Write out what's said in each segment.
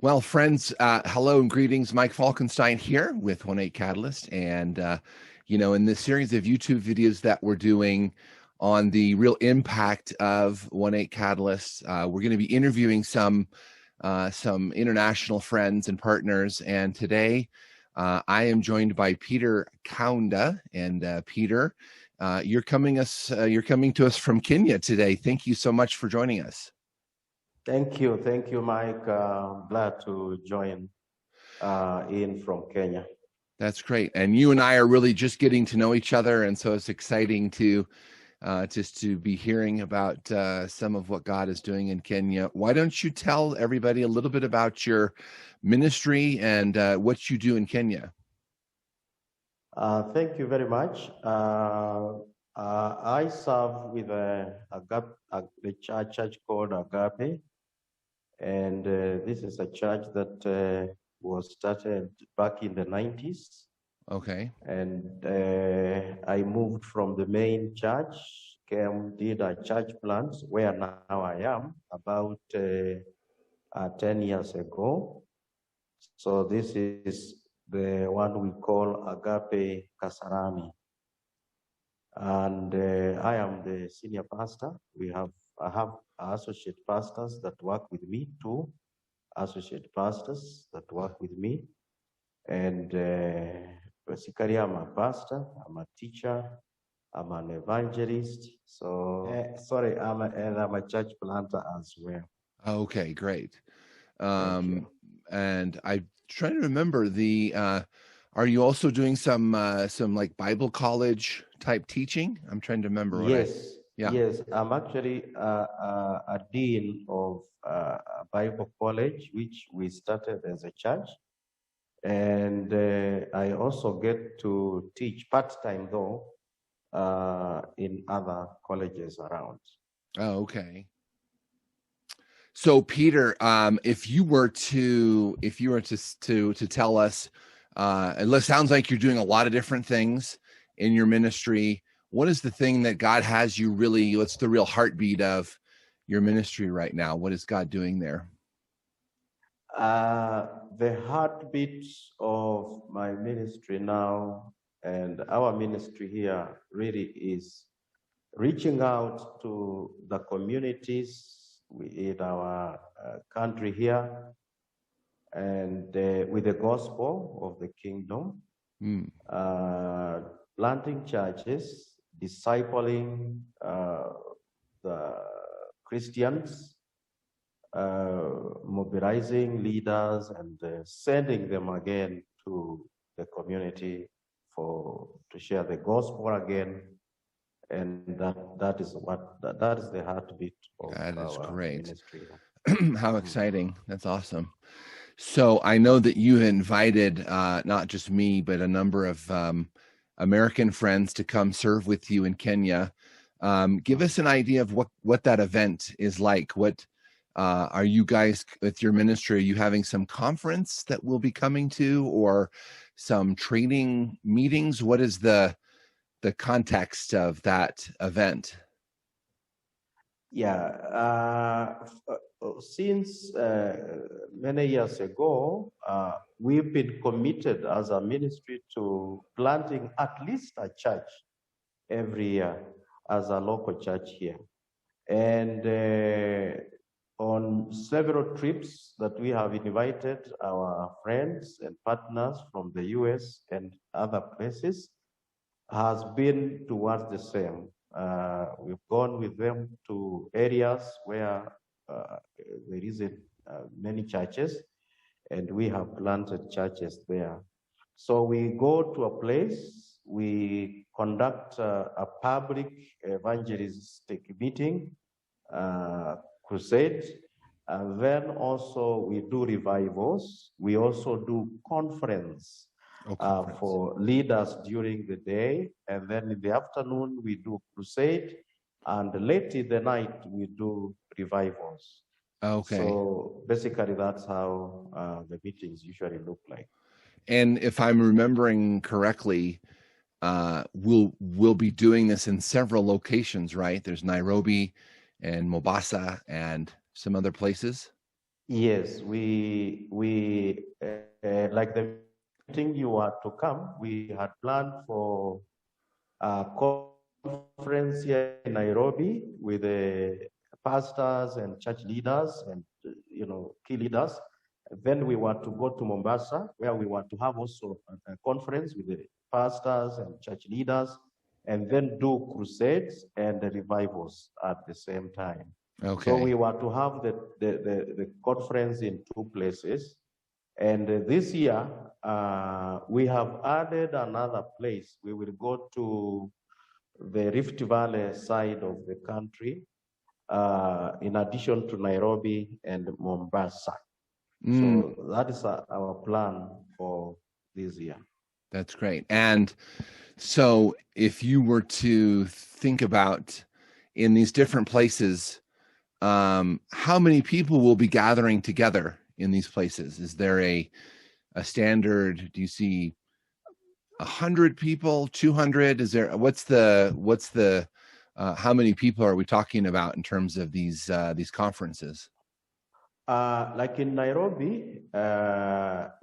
Well, friends, hello and greetings. Mike Falkenstein here with 1-8 Catalyst. And, in this series of YouTube videos that we're doing on the real impact of 1-8 Catalyst, we're going to be interviewing some international friends and partners. And today I am joined by Peter Kaunda. And Peter, you're coming to us from Kenya today. Thank you so much for joining us. Thank you, Mike. Glad to join in from Kenya. That's great. And you and I are really just getting to know each other, and so it's exciting to just to be hearing about some of what God is doing in Kenya. Why don't you tell everybody a little bit about your ministry and what you do in Kenya? Thank you very much. I serve with a church called Agape. And this is a church that was started back in the 90s. Okay. And I moved from the main church, did a church plant where now I am about 10 years ago. So this is the one we call Agape Kasarani. And I am the senior pastor. I have associate pastors that work with me, two associate pastors that work with me. And basically, I'm a pastor, I'm a teacher, I'm an evangelist. So, I'm a church planter as well. Okay, great. And I'm trying to remember are you also doing some like Bible college type teaching? I'm trying to remember. Yes. Yes, I'm actually a dean of a Bible college, which we started as a church. And I also get to teach part-time though in other colleges around. Oh, okay. So Peter, if you were to tell us, it sounds like you're doing a lot of different things in your ministry. What is the thing that God has you really, what's the real heartbeat of your ministry right now? What is God doing there? The heartbeat of my ministry now and our ministry here really is reaching out to the communities in our country here and with the gospel of the kingdom, planting churches, discipling the Christians, mobilizing leaders and sending them again to the community to share the gospel again. And that is the heartbeat of our ministry. How exciting. That's awesome. So I know that you invited not just me, but a number of American friends to come serve with you in Kenya. Give us an idea of what that event is like. What are you guys with your ministry? Are you having some conference that we'll be coming to, or some training meetings? What is the context of that event? Yeah, since many years ago, we've been committed as a ministry to planting at least a church every year as a local church here. And on several trips that we have invited our friends and partners from the US and other places has been towards the same. We've gone with them to areas where there isn't many churches, and we have planted churches there. So we go to a place, we conduct a public evangelistic meeting, crusade, and then also we do revivals. We also do conference. For leaders during the day, and then in the afternoon we do crusade, and late in the night we do revivals. Okay. So basically that's how the meetings usually look like. And if I'm remembering correctly, we'll be doing this in several locations, right? There's Nairobi and Mombasa and some other places. Yes, like the meeting you are to come, we had planned for a conference here in Nairobi with the pastors and church leaders and key leaders. Then we were to go to Mombasa, where we were to have also a conference with the pastors and church leaders, and then do crusades and the revivals at the same time. So Okay. we were to have the conference in two places. And this year, we have added another place. We will go to the Rift Valley side of the country, in addition to Nairobi and Mombasa. So that is our plan for this year. That's great. And so if you were to think about in these different places, how many people will be gathering together in these places? Is there a standard? Do you see 100 people, 200? Is there, what's the how many people are we talking about in terms of these conferences? Like in Nairobi,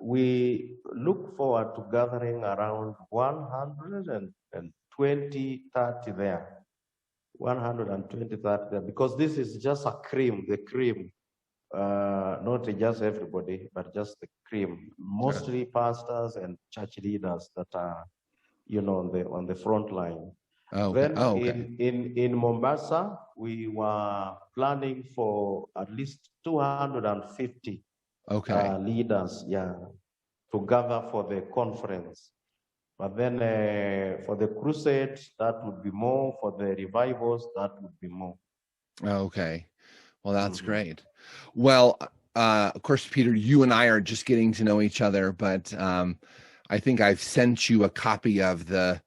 we look forward to gathering around 120, 30 there. 120, 30 there, because this is just the cream, not just everybody, but just the cream. Mostly pastors and church leaders that are, on the front line. Oh, Then okay. in Mombasa, we were planning for at least 250 leaders, to gather for the conference. But then for the crusades, that would be more. For the revivals, that would be more. Okay. Well, that's great. Well, of course, Peter, you and I are just getting to know each other, but I think I've sent you a copy of the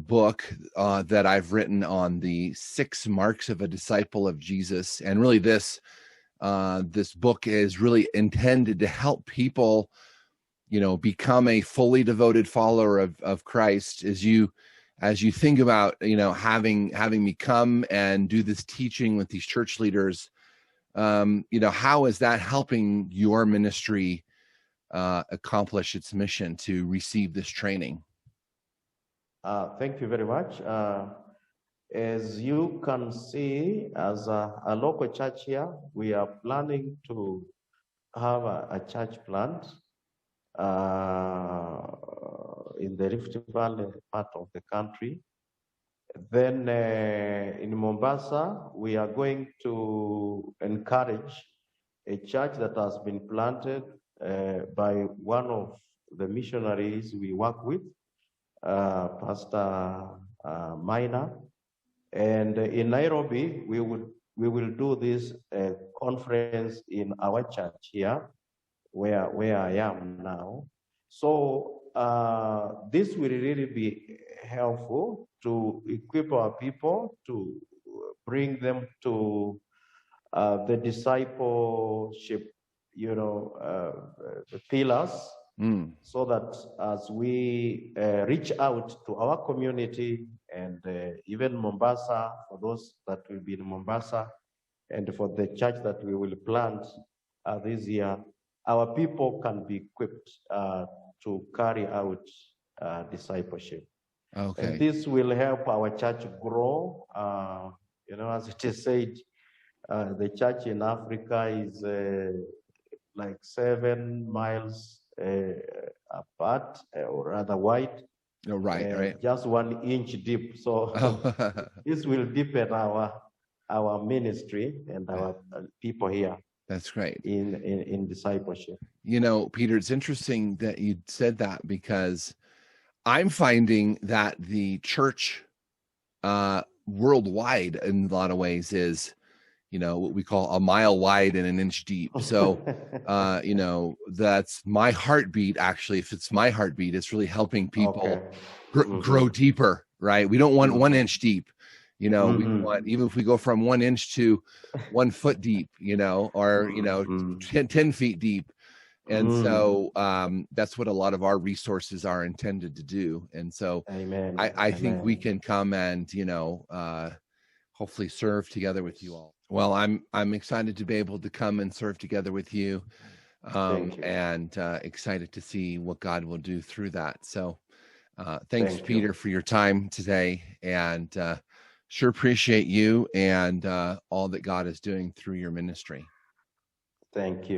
book that I've written on the 6 marks of a disciple of Jesus. And really this book is really intended to help people, become a fully devoted follower of Christ as you think about, having me come and do this teaching with these church leaders. How is that helping your ministry accomplish its mission to receive this training? Thank you very much. As you can see, as a local church here, we are planning to have a church plant in the Rift Valley part of the country. Then in Mombasa, we are going to encourage a church that has been planted by one of the missionaries we work with, Pastor Minor. And in Nairobi, we will do this conference in our church here, where I am now. So this will really be helpful to equip our people, to bring them to the discipleship, the pillars, so that as we reach out to our community and even Mombasa, for those that will be in Mombasa, and for the church that we will plant this year, our people can be equipped to carry out discipleship. Okay. And this will help our church grow. As it is said, the church in Africa is like 7 miles apart, or rather wide. Oh, right. Just 1 inch deep. So this will deepen our ministry and our people here. That's great. In discipleship. Peter, it's interesting that you said that, because I'm finding that the church worldwide in a lot of ways is, what we call a mile wide and an inch deep. So, that's my heartbeat. Actually, if it's my heartbeat, it's really helping people grow deeper, right? We don't want 1 inch deep. We want, even if we go from 1 inch to 1 foot deep, or 10 feet deep. And so that's what a lot of our resources are intended to do. And so I think we can come and hopefully serve together with you all. Well, I'm excited to be able to come and serve together with you, Thank you. and excited to see what God will do through that. So thanks, Thank Peter, you. for your time today, and sure appreciate you and all that God is doing through your ministry. Thank you.